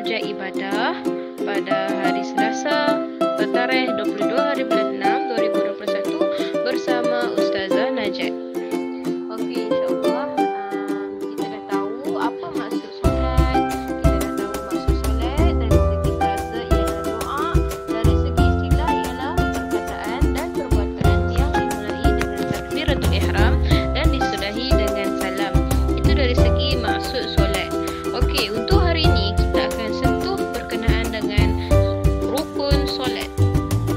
subjek ibadah pada hari Selasa bertarikh 22 hari bulan 6 2021 bersama Ustazah Najat. Okey, insya-Allah kita dah tahu apa maksud solat. Kita dah tahu maksud solat dari segi bahasa ialah doa, dari segi istilah ialah perkataan dan perbuatan yang dimulai dengan takbiratul ihram dan disudahi dengan salam. Itu dari segi maksud solat. Okey, untuk hari ini kita akan sentuh berkenaan dengan rukun solat.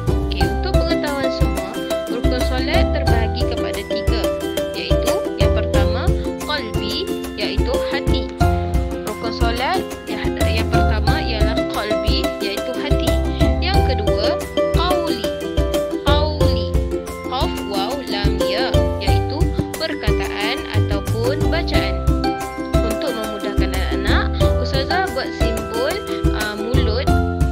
Okey, untuk pengetahuan semua, rukun solat terbahagi kepada 3, iaitu yang pertama qalbi, iaitu hati. Rukun solat yang pertama ialah qalbi, iaitu hati. Yang kedua qauli, qaf waw lam ya, iaitu perkataan ataupun bacaan. Untuk memudahkan anak-anak, Ustazah buat simbol mulut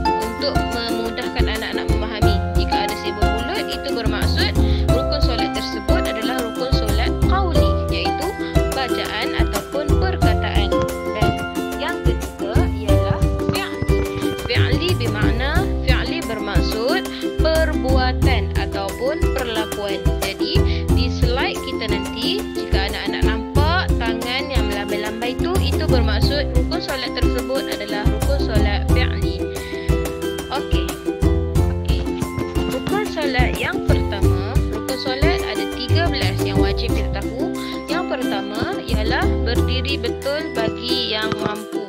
untuk memudahkan anak-anak memahami. Jika ada simbol mulut, itu bermaksud rukun solat tersebut adalah rukun solat qauli, iaitu bacaan ataupun perkataan. Dan yang ketiga ialah fi'li. Fi'li bermakna, fi'li bermaksud perbuatan ataupun perlakuan. Jadi di slide kita nanti, jika anak-anak nampak tangan yang melambai-lambai itu bermaksud rukun solat tersebut adalah rukun solat fi'li. Okey. Rukun solat yang pertama, rukun solat ada 13 yang wajib kita tahu. Yang pertama ialah berdiri betul bagi yang mampu.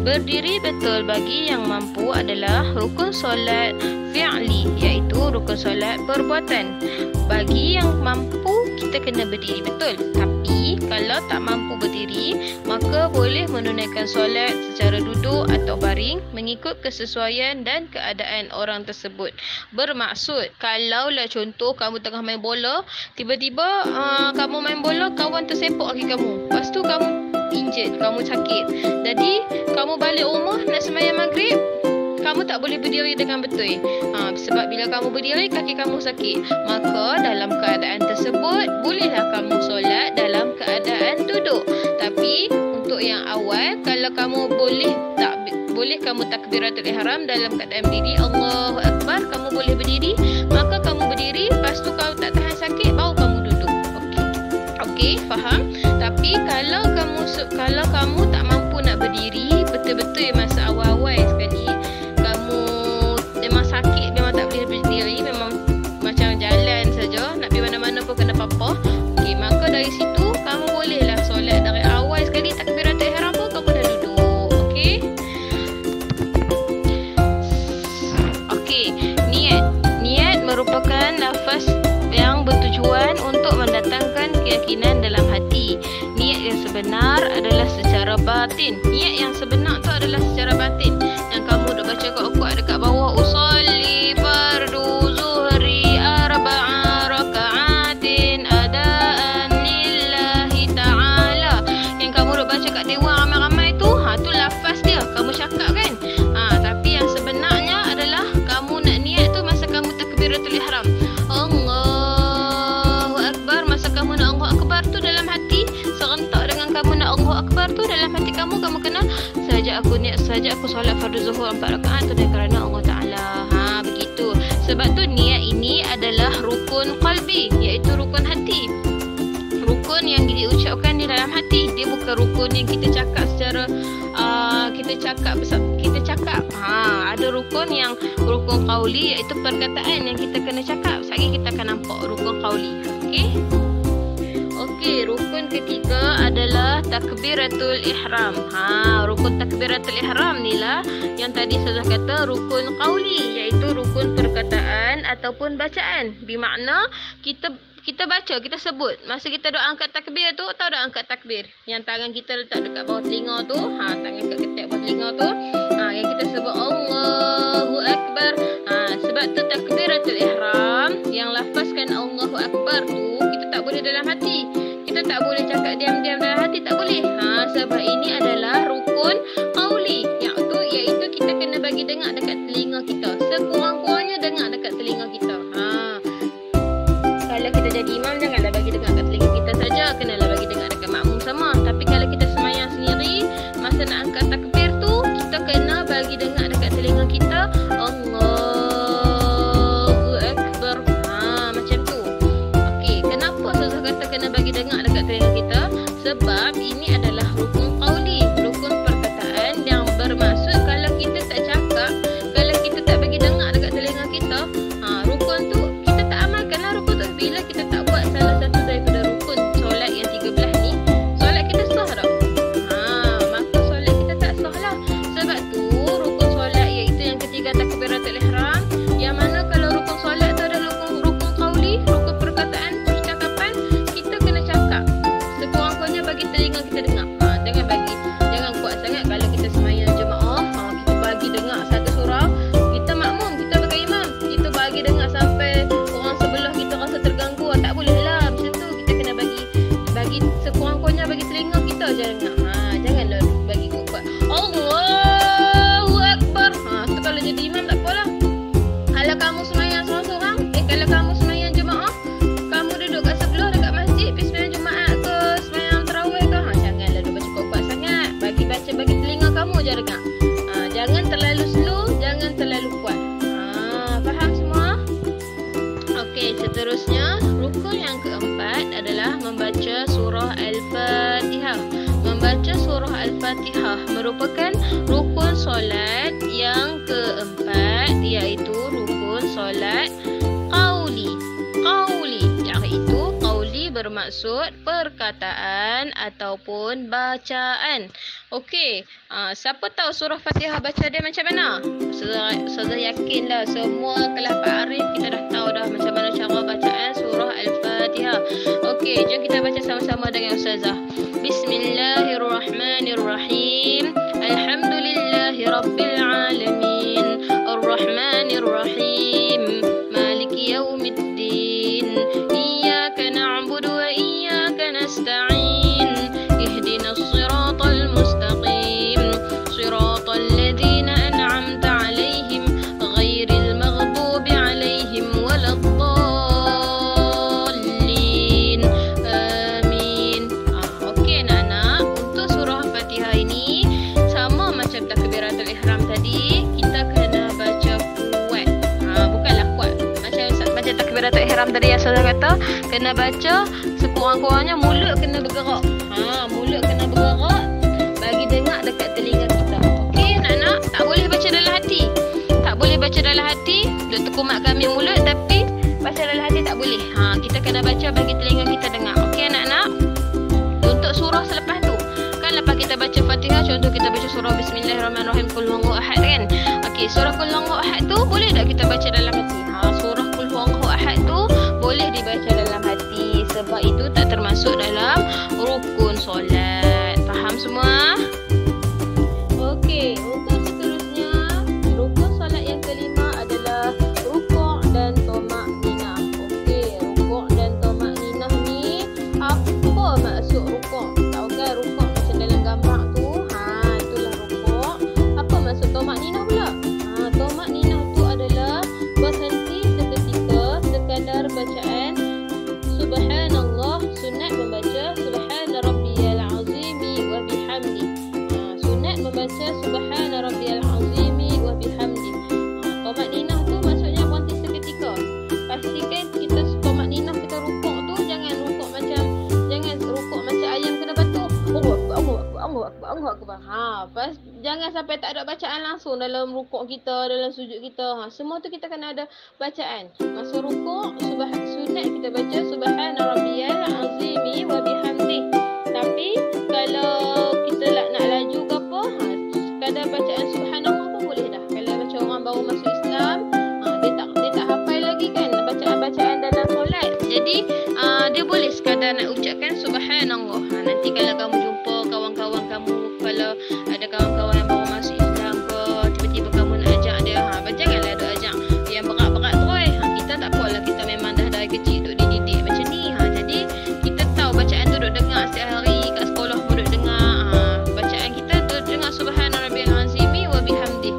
Berdiri betul bagi yang mampu adalah rukun solat fi'li, iaitu rukun solat perbuatan. Bagi yang mampu, kita kena berdiri betul. Tapi kalau tak mampu berdiri, maka boleh menunaikan solat secara duduk atau baring mengikut kesesuaian dan keadaan orang tersebut. Bermaksud, kalaulah contoh kamu tengah main bola, tiba-tiba kamu main bola, kawan tersepok kaki kamu. Lepas tu kamu injured, kamu sakit. Jadi kamu balik rumah nak sembahyang maghrib, kamu tak boleh berdiri dengan betul. Sebab bila kamu berdiri, kaki kamu sakit. Maka dalam keadaan tersebut, bolehlah kamu solat dalam keadaan duduk. Tapi untuk yang awal, kalau kamu boleh kamu takbiratul ihram dalam keadaan berdiri, Allahu Akbar, kamu boleh berdiri, maka kamu berdiri. Lepas tu kalau tak tahan sakit, baru kamu duduk. Okey, faham? Tapi kalau kamu tak mampu nak berdiri betul-betul masa awal-awal sekali, kamu memang sakit, memang tak boleh berdiri, memang macam jalan saja, nak pergi mana-mana pun kena papah. Okey, maka dari situ kamu bolehlah solat dari awal sekali takbiratul ihram pun kamu dah duduk. Okey. Okey, niat merupakan lafaz yang bertujuan untuk mendatangkan keyakinan dalam hati. Niat yang sebenar adalah secara batin. Niat yang sebenar tu adalah secara batin. Yang kamu dah baca kat ukuat dekat bawah, usolli fardu zuhri arba'a raka'atin adaan lillahi ta'ala. Yang kamu dah baca kat dewan ramai-ramai tu, tu lafaz dia, kamu cakap kan. Tapi yang sebenarnya adalah kamu nak niat tu masa kamu takbiratul ihram. Allahu Akbar, masa kamu nak Allahu Akbar tu dalam hati, serentak dengan kamu nak Allahu Akbar tu dalam hati kamu kena saja aku solat fardu zuhur 4 rakaat tu kerana Allah Ta'ala. Begitu. Sebab tu niat ini adalah rukun qalbi, iaitu rukun hati. Rukun yang diucapkan di dalam hati. Dia bukan rukun yang kita cakap secara kita cakap. Ada rukun yang rukun qauli, iaitu perkataan yang kita kena cakap. Sekali kita akan nampak rukun qauli. Okey, rukun ketiga adalah takbiratul ihram. Rukun takbiratul ihram ni lah yang tadi saya kata rukun qauli, iaitu rukun perkataan ataupun bacaan. Bermakna kita baca, kita sebut. Masa kita doa angkat takbir tu, tahu doa angkat takbir? Yang tangan kita letak dekat bawah telinga tu, tangan kat ketek bawah telinga tu, yang kita sebut Allahu Akbar. Sebab tu takbiratul ihram yang lafazkan Allahu Akbar tu, kita tak boleh dalam hati. Kita tak boleh cakap diam-diam dalam hati, tak boleh. Sebab ini adalah rukun qauli, iaitu kita kena bagi dengar dekat telinga kita. Sekurang-kurangnya dengar dekat telinga kita. Kalau kita jadi imam, janganlah bagi dengar dekat telinga kita saja, kenalah bagi dengar dekat makmum sama. Tapi kalau kita semayang sendiri, masa nak angkat takbir tu, kita kena bagi kalau kita tak buat salah satu daripada rukun solat yang 13 ni, solat kita sah tak? Maka solat kita tak sah lah. Sebab tu rukun solat iaitu yang ketiga takbiratul ihram, yang mana kalau rukun solat tu ada rukun qauli, rukun perkataan, percakapan, kita kena cakap. Sekurang-kurangnya bagi telinga kita dengar. Jangan kuat sangat kalau kita sembahyang jemaah, kita bagi dengar satu surah, kita makmum, kita bagi imam, kita bagi dengar sampai orang sebelah kita rasa terganggu. Tak boleh lah macam tu. Kita kena bagi sekurang-kurangnya bagi telinga kita je dengar. Janganlah bagi kuat. Allahu Akbar. Tu kalau jadi imam tak apalah. Kalau kamu sembahyang seorang-seorang, kalau kamu sembahyang jemaah, kamu duduk kat sebelah dekat masjid, pergi sembahyang Jumaat ke, sembahyang tarawih ke, janganlah duduk baca kuat-kuat sangat. Bagi telinga kamu je dengar. Jangan terlalu slow, jangan terlalu kuat. Faham semua? Okey, seterusnya rukun yang keempat adalah membaca surah Al-Fatihah. Membaca surah Al-Fatihah merupakan rukun solat yang keempat, iaitu rukun solat qauli. Iaitu qauli bermaksud perkataan ataupun bacaan. Okey, siapa tahu surah Fatihah baca dia macam mana? Ustazah yakinlah semua kelas Pak Arif kita dah tahu dah macam mana cara bacaan surah Al-Fatihah. Okey, jom kita baca sama-sama dengan Ustazah. Bismillahirrahmanirrahim. Alhamdulillahirabbil alamin. Arrahmanirrahim. Maliki yaumiddin. Iyyaka na'budu wa iyyaka nasta'in. Ihdinas siratal mustaqim. Siratal ladzina an'amta 'alaihim ghairil maghdubi 'alaihim waladdallin. Amin. Okey anak-anak, untuk surah Fatihah ini sama macam takbiratul ihram tadi, kita kena baca kuat. Bukanlah kuat macam takbiratul ihram tadi yang saya kata, kena baca sekurang-kurangnya mulut kena bergerak. Mulut kena bergerak, bagi dengar dekat telinga kita. Okey anak-anak, tak boleh baca dalam hati. Tak boleh baca dalam hati, duk terkumat kami mulut, tapi baca dalam hati tak boleh. Kita kena baca bagi telinga kita dengar. Okey anak-anak. Untuk surah selepas tu, kan lepas kita baca Fatihah, contoh kita baca surah Bismillahirrahmanirrahim, Qul huwallahu ahad kan. Okey, surah Qul huwallahu ahad tu boleh tak kita baca dalam hati? Surah Qul huwallahu ahad tu boleh dibaca dalam hati, sebab itu tak termasuk dalam rukun solat. Faham semua? Okey, untuk seterusnya rukun solat yang kelima adalah rukuk dan tamak-ninah. Okey, rukuk dan tamak-ninah ni apa maksud rukuk? Tahu kan rukuk macam dalam gambar tu? Itulah rukuk. Apa maksud tamak-ninah pula? Tamak-ninah tu adalah berhenti seketika sekadar bacaan subhanallah, sunat membaca subhana rabbiyal azimi wa bihamdi. Sunat membaca subhana rabbiyal azimi wa bihamdi. Tamak-ninah tu maksudnya berhenti seketika. Pastikan kita tamak-ninah kita rukuk tu jangan rukuk macam ayam kena batu. Allahu akbar. Jangan sampai tak ada bacaan langsung dalam rukuk kita, dalam sujud kita. Semua tu kita kena ada bacaan. Masa rukuk sunat kita baca subhana rabbiyal azimi wa bihamdi. Tapi kalau kita nak laju ke apa, sekadar bacaan subhanallah pun boleh dah. Kalau macam orang baru masuk Islam, dia tak hafal lagi kan bacaan-bacaan dalam solat. Jadi dia boleh sekadar nak ucapkan subhanallah. Nanti kalau kamu jumpa kawan-kawan kamu, kalau ada kawan-kawan yang baru masuk Islam ke, tiba-tiba kamu nak ajak dia, janganlah dia ajak yang berat-berat terus. Kita tak apalah, kita memang dah dari kecil duk dididik macam ni. Jadi kita tahu bacaan tu duk dengar setiap hari kat sekolah pun duk dengar. Bacaan kita duk dengar subhana rabbiyal azimi wa bihamdi.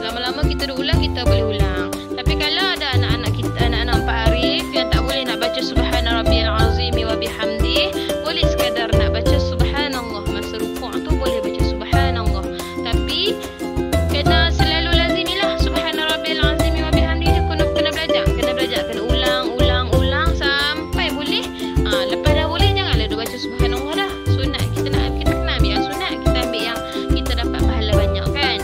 Lama-lama kita duk ulang, kita boleh ulang. Tapi kalau ada anak-anak kita, anak-anak Pak Arif yang tak boleh nak baca subhana rabbiyal azimi wa bihamdi, boleh sekadar nak baca subhanallah. Masa rukuk tu boleh baca subhanallah. Tapi kena selalu lazimilah subhana rabbiyal azimi wa bihamdi. Kena belajar, kena ulang sampai boleh. Lepas dah boleh, janganlah dia baca subhanallah dah. Sunat kita kena ambil yang sunat, kita ambil yang kita dapat pahala banyak kan.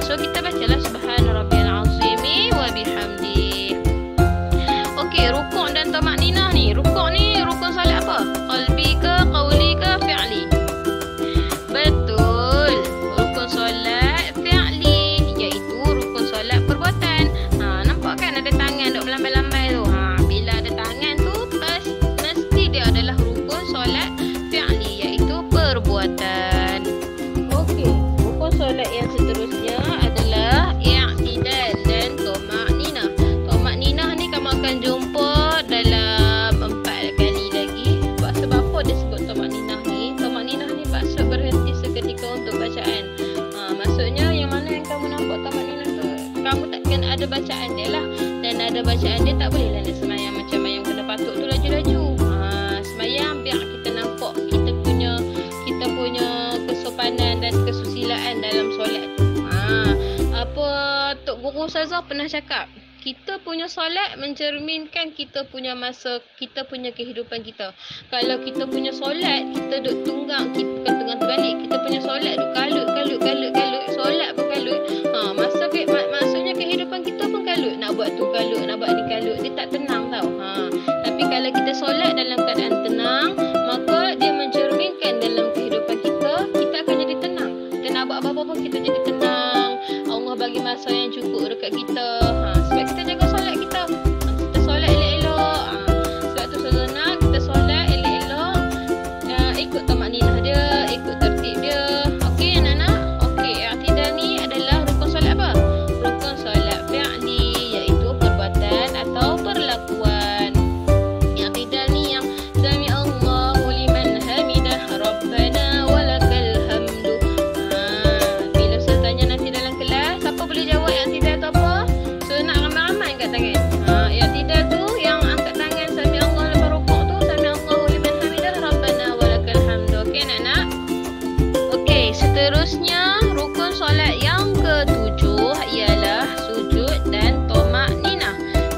So kita bacalah subhana rabbiyal azimi wa bihamdi. Okey, rukuk dan tamak-ninah ni. lambai tu. Bila ada tangan tu mesti dia adalah rukun solat fi'li, iaitu perbuatan. Okey, rukun solat yang seterusnya adalah i'tidal dan tuma'ninah. Tuma'ninah ni kamu akan jumpa dalam 4 kali lagi. Sebab apa dia sebut tuma'ninah ni? Tuma'ninah ni maksud berhenti seketika untuk bacaan. Maksudnya yang mana yang kamu nampak tuma'ninah tu, kamu takkan ada bacaan dia lah. Dan ada bacaan dia, tak boleh lah nak semayang macam yang kena patuk tu laju-laju. Semayang biar kita nampak kita punya kesopanan dan kesusilaan dalam solat. Apa Tok Guru Ustazah pernah cakap, kita punya solat mencerminkan kita punya masa, kita punya kehidupan kita. Kalau kita punya solat, kita duk tunggang, kita bukan tunggang terbalik. Kita punya solat duk kalut, solat pun kalut. Maksudnya kehidupan kita pun kalut. Nak buat tu kalut, nak buat ni kalut. Dia tak tenang tau. Tapi kalau kita solat dalam keadaan tenang, maka dia mencerminkan dalam kehidupan kita, kita akan jadi tenang. Dan nak buat apa-apa pun kita jadi tenang. Allah bagi masa yang cukup dekat kita. Sebab kita jaga solat kita. Kita solat elok-elok. Sebab tu sebenarnya kita solat elok-elok. Ikut tuma'ninah dia, ikut tertib dia. Okey anak-anak? Okey, i'tidal ni adalah rukun solat apa? Rukun solat fi'li, iaitu perbuatan atau perlakuan. I'tidal ni yang sami Allahu liman hamidah rabbana walakal hamdu. Bila saya tanya nanti dalam kelas, siapa boleh jawab i'tidal tu apa? So nak ramai-ramai angkat tangan. I'tidal tu yang angkat tangan sami Allah lepas rukuk tu, sami Allahu liman hamidah rabbana walakal hamdu. Okey anak-anak? Okey, seterusnya rukun solat yang ketujuh ialah sujud dan tuma'ninah.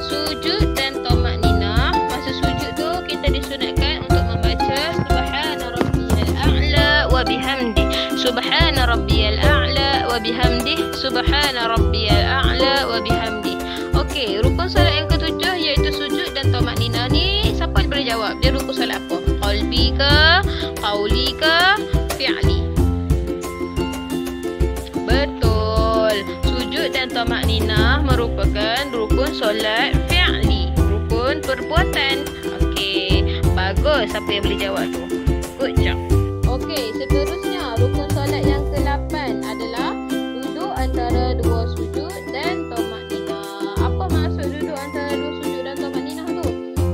Sujud dan tuma'ninah, masa sujud tu kita disunatkan untuk membaca subhana rabbiyal a'la wa bihamdih, subhana rabbiyal a'la wa bihamdih, subhana rabbiyal a'la wa bihamdih. Okey, rukun solat yang ketujuh iaitu sujud dan tuma'ninah ni, siapa yang boleh jawab? Dia rukun solat apa? Qalbi ke, qauli ke, fi'li? Betul. Sujud dan tuma'ninah merupakan rukun solat fi'li, rukun perbuatan. Okey, bagus. Siapa yang boleh jawab tu? Good job. Okey, seterusnya rukun solat yang ke-8 adalah duduk antara dua sujud dan tuma'ninah. Apa maksud duduk antara dua sujud dan tuma'ninah tu?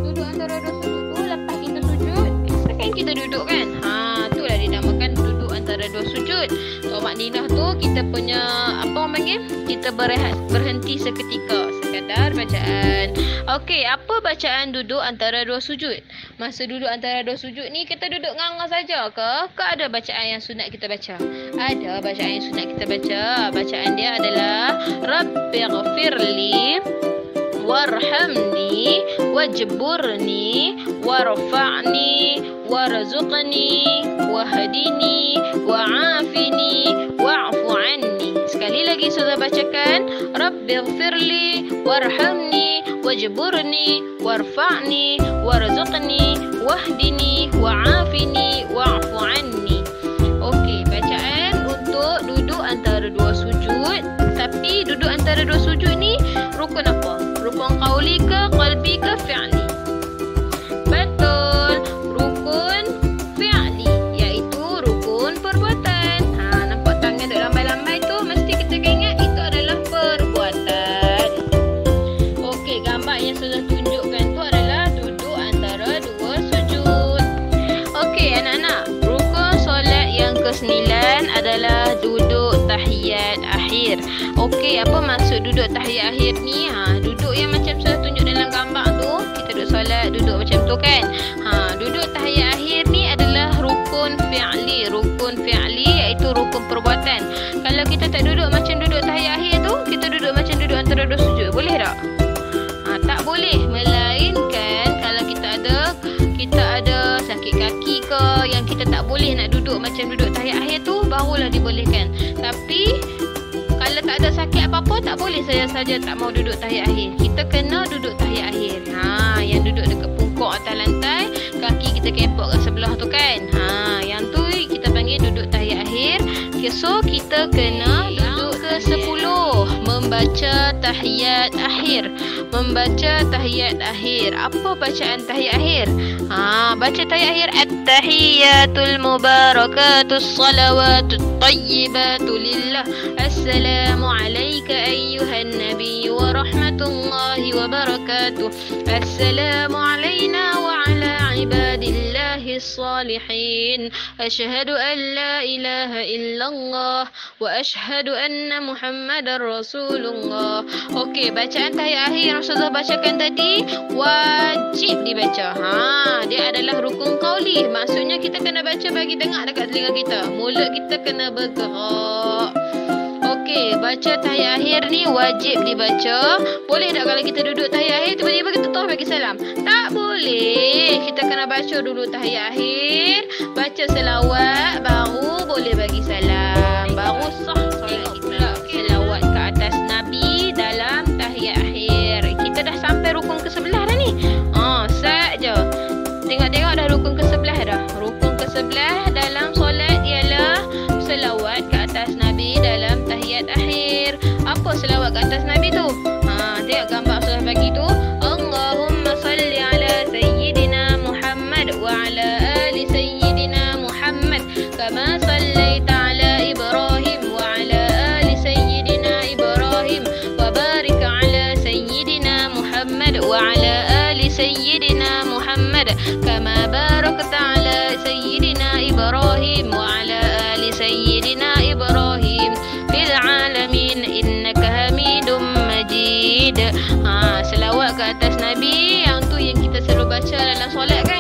Duduk antara dua sujud tu, lepas kita sujud, kan kita duduk kan? Itulah dinamakan duduk antara dua sujud. Tuma'ninah tu kita punya, apa orang panggil? Kita berhenti seketika, sekadar bacaan. Okey, apa bacaan duduk antara dua sujud? Masa duduk antara dua sujud ni, kita duduk nganga saja ke? Ke ada bacaan yang sunat kita baca? Ada bacaan yang sunat kita baca. Bacaan dia adalah Rabbighfirli warhamni wajburni warfa'ni warzuqni wahdini wa'afini wa'fu anni. Sekali lagi sudah bacakan, Rabbighfirli warhamni wajburni warfa'ni warzuqni wahdini wa'afini wa'fu anni. Okey, bacaan untuk duduk antara dua sujud. Tapi duduk antara dua sujud ni rukun apa? Rukun qauli ke, qalbi ke, fi'li? Betul, rukun fi'li, iaitu rukun perbuatan. Nampak tangan duk lambai-lambai tu, mesti kita ingat itu adalah perbuatan. Okey, gambar yang sudah tunjukkan tu adalah duduk antara dua sujud. Okey anak-anak, rukun solat yang ke-9 adalah duduk tahiyat akhir. Okey, apa maksud duduk tahiyat akhir ni? Duduk yang macam sudah tunjuk dalam gambar tu, kita duduk solat, duduk macam tu kan? Duduk tahiyat akhir ni adalah rukun fi'li. Rukun fi'li iaitu rukun perbuatan. Kalau kita tak duduk macam duduk tahiyat akhir tu, kita duduk macam duduk antara dua sujud, boleh tak? Tak boleh. Melainkan kalau kita ada sakit kaki ke, yang kita tak boleh nak duduk macam duduk tahiyat akhir tu, barulah dibolehkan. Tapi kalau tak ada sakit apa-apa, tak boleh saja tak mau duduk tahiyat akhir. Kita kena duduk tahiyat akhir. Yang duduk dekat pungkuk atas lantai, kaki kita kepok kat sebelah tu kan? Yang tu kita panggil duduk tahiyat akhir. So kita kena duduk ke-10, membaca tahiyat akhir. Membaca tahiyat akhir. Apa bacaan tahiyat akhir? Baca tahiyat akhir. At-tahiyatul mubarakatus salawatut tayyibatu lillah. Assalamu alayka ayyuhan nabiy wa rahmatullahi wa barakatuh. Assalamu alayna wa ala ibadillahi salihin. Asyhadu an la ilaha illallah wa asyhadu anna Muhammadar Rasulullah. Okey, bacaan tahiyat akhir yang Rasulullah bacakan tadi wajib dibaca. Dia adalah rukun qauli. Maksudnya kita kena baca bagi dengar dekat telinga kita. Mulut kita kena bergerak. Okey, baca tahiyat akhir ni wajib dibaca. Boleh tak kalau kita duduk tahiyat akhir tiba-tiba kita terus bagi salam? Tak boleh. Kita kena baca dulu tahiyat akhir, baca selawat, baru boleh bagi salam. Baru sah solat kita. Selawat ke atas Nabi dalam tahiyat akhir. Kita dah sampai rukun ke-11 dah ni. Sat je. Tengok-tengok dah rukun ke-11 dah. Rukun ke-11 dalam solat ialah selawat ke atas Nabi dalam tahiyat akhir. Apa selawat ke atas Nabi tu? Tengok gambar Rasulullah bagi tu. Allahumma salli ala sayyidina Muhammad wa ala ali sayyidina Muhammad kama sallaita ala Ibrahim wa ala ali sayyidina Ibrahim wa barik ala sayyidina Muhammad wa ala ali sayyidina Muhammad kama barakta ala sayyidina Ibrahim wa ala ali sayyidina Ibrahim fil alamin innaka Hamidum Majid. Selawat ke atas Nabi yang tu yang kita selalu baca dalam solat kan.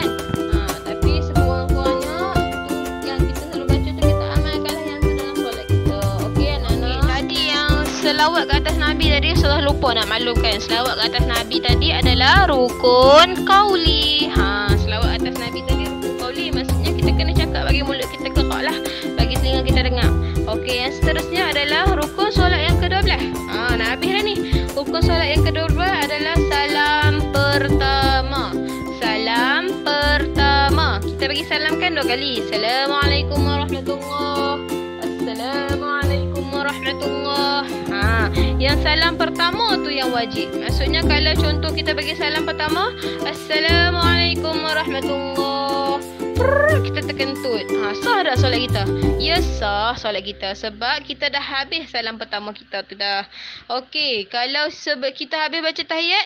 Tapi sekurang-kurangnya tu yang kita selalu baca tu kita amalkanlah yang tu dalam solat kita. Okey anak-anak. Tadi yang selawat ke atas Nabi tadi sudah lupa nak maklumkan. Selawat ke atas Nabi tadi adalah rukun qauli. Selawat atas Nabi tadi rukun qauli. Maksudnya kita kena cakap bagi mulut kita gerak lah, bagi telinga kita dengar. Okey, yang seterusnya adalah rukun solat yang ke-12. Nak habis dah ni. Rukun solat yang ke-12 adalah salam pertama. Salam pertama. Kita bagi salam kan 2 kali. Assalamualaikum warahmatullahi. Assalamualaikum warahmatullahi. Yang salam pertama tu yang wajib. Maksudnya kalau contoh kita bagi salam pertama, Assalamualaikum warahmatullahi. Kita terkentut. Sah dah solat kita? Ya sah solat kita. Sebab kita dah habis salam pertama kita tu dah. Okey, kalau sebab kita habis baca tahiyat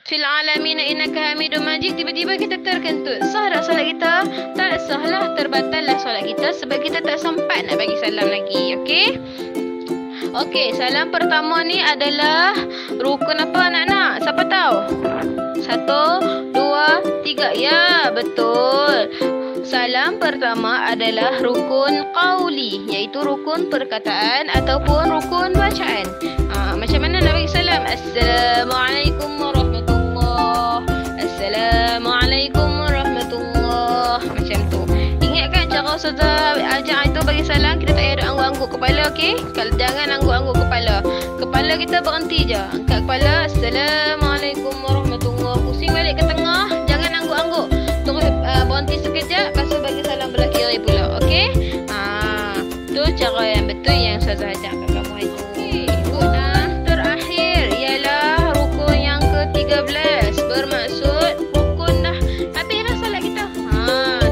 fil alamin innaka Hamidum Majid, tiba-tiba kita terkentut. Sah dah solat kita? Tak sah lah, terbatal lah solat kita sebab kita tak sempat nak bagi salam lagi. Okey? Okey, salam pertama ni adalah rukun apa anak-anak? Siapa tahu? 1, 2, 3. Ya, betul. Salam pertama adalah rukun qauli, iaitu rukun perkataan ataupun rukun bacaan. Macam mana nak bagi salam? Assalamualaikum warahmatullahi. Assalamualaikum warahmatullahi. Macam tu. Ingatkan cara Ustazah ajar itu bagi salam, kita tak payah duk angguk-angguk kepala, okey? Kalau jangan angguk-angguk kepala. Kepala kita berhenti je. Angkat kepala. Assalamualaikum warahmatullahi. Pusing balik ke tengah, jangan angguk-angguk. Terus berhenti sekejap, lepas tu bagi salam belah kiri pula. Okey? Tu cara yang betul yang Ustazah ajar kat kamu hari ni. Rukun terakhir ialah rukun yang ke-13. Bermaksud rukun dah habis dah salat kita.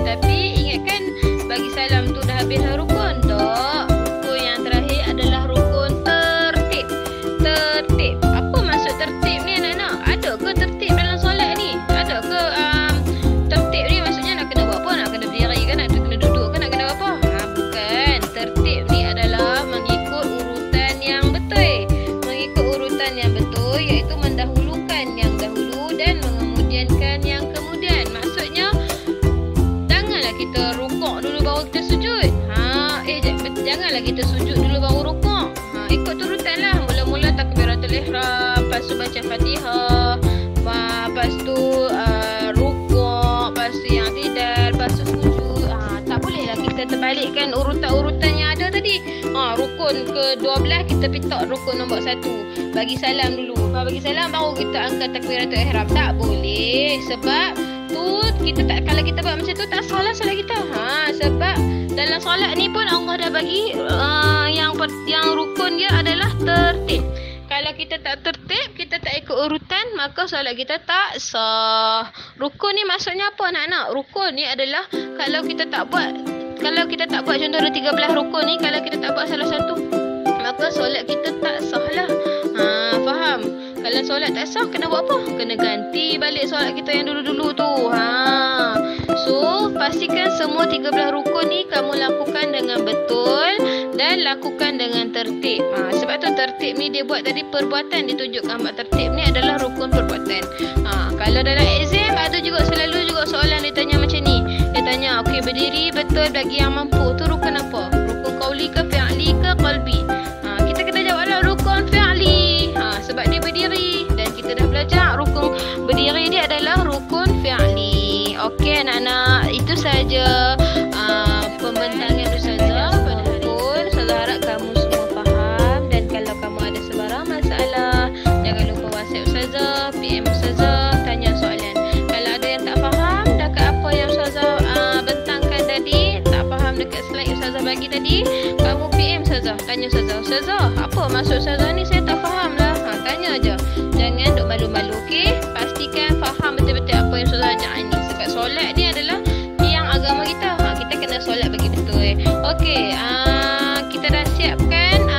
Tapi ingatkan bagi salam tu dah habis dah rukun. Tak. Rukun yang terakhir adalah rukun tertib. Tertib. Apa maksud tertib ni anak-anak? Ada ke tertib dalam solat ni? Ada ke tertib ni maksudnya nak kena buat apa? Nak kena berdiri ke? Nak kena duduk ke? Nak kena buat apa? Bukan. Tertib ni adalah mengikut urutan yang betul. Mengikut urutan yang betul, iaitu mendahulukan yang dahulu dan mengemudiankan yang kemudian. Maksudnya janganlah kita rukuk dulu baru kita sujud. Janganlah kita sujud dulu baru rukuk. Ikut urutan lah. Mula-mula takbiratul ihram, lepas tu baca Fatihah, lepas tu rukuk, lepas tu yang tidak, lepas tu sujud. Tak bolehlah kita terbalikkan urutan-urutan yang ada tadi. Rukun ke-12 kita pitak rukun nombor 1. Bagi salam dulu. Bagi salam baru kita angkat takbiratul ihram. Tak boleh. Sebab tu kita tak, kalau kita buat macam tu tak salah solat kita. Sebab dalam solat ni pun Allah dah bagi yang rukun dia adalah tertib. Kalau Kalau kita tak tertib, kita tak ikut urutan, maka solat kita tak sah. Rukun ni maksudnya apa anak-anak? Rukun ni adalah kalau kita tak buat contoh ada 13 rukun ni, kalau kita tak buat salah satu, maka solat kita tak sah lah. Faham? Kalau solat tak sah, kena buat apa? Kena ganti balik solat kita yang dulu-dulu tu. So, pastikan semua 13 rukun ni kamu lakukan dengan betul dan lakukan dengan tertib. Sebab tu tertib ni dia buat tadi perbuatan, ditunjukkan buat tertib ni adalah rukun perbuatan. Kalau dalam exam ada juga selalu juga soalan dia tanya macam ni. Dia tanya, okey, berdiri betul bagi yang mampu. Tu rukun apa? Rukun qauli ke fi'li ke qalbi? Kita kena jawablah rukun fi'li. Sebab dia berdiri dan kita dah belajar rukun berdiri dia adalah rukun fi'li. Okey anak-anak, itu saja pembentangan Ustazah pada hari ini. Ustazah harap kamu semua faham, dan kalau kamu ada sebarang masalah, jangan lupa WhatsApp Ustazah, PM Ustazah, tanya soalan. Kalau ada yang tak faham dekat apa yang Ustazah bentangkan tadi, tak faham dekat slide Ustazah bagi tadi, kamu PM Ustazah, tanya Ustazah, Ustazah, apa maksud Ustazah ni, saya tak faham lah. Tanya aja. Jangan duk malu-malu, okey? Pastikan faham betul-betul apa yang Ustazah ajak ni. Sebab solat ni adalah tiang agama kita. Kita kena solat bagi betul. Okey, kita dah siapkan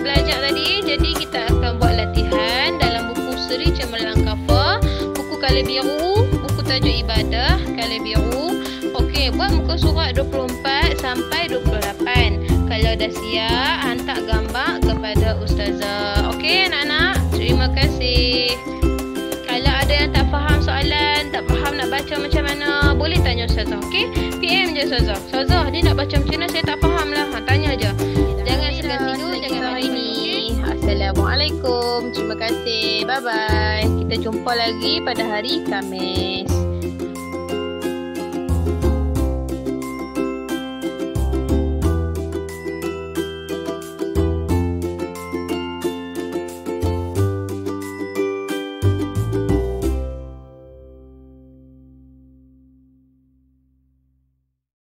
belajar tadi. Jadi kita akan buat latihan dalam buku Seri Cemerlang Kafah, buku Kalir Biru, buku Tajuk Ibadah Kalir Biru. Okey, buat muka surat 24 sampai 28. Kalau dah siap, hantar gambar kepada Ustazah. Okey anak-anak, terima kasih. Kalau ada yang tak faham soalan, tak faham nak baca macam mana, boleh tanya Ustazah. Okey, PM je Ustazah. Ustazah, dia nak baca macam mana, saya tak faham lah. Tanya je. Jangan segan tidur, jangan main ini. Assalamualaikum. Terima kasih. Bye-bye. Kita jumpa lagi pada hari Khamis.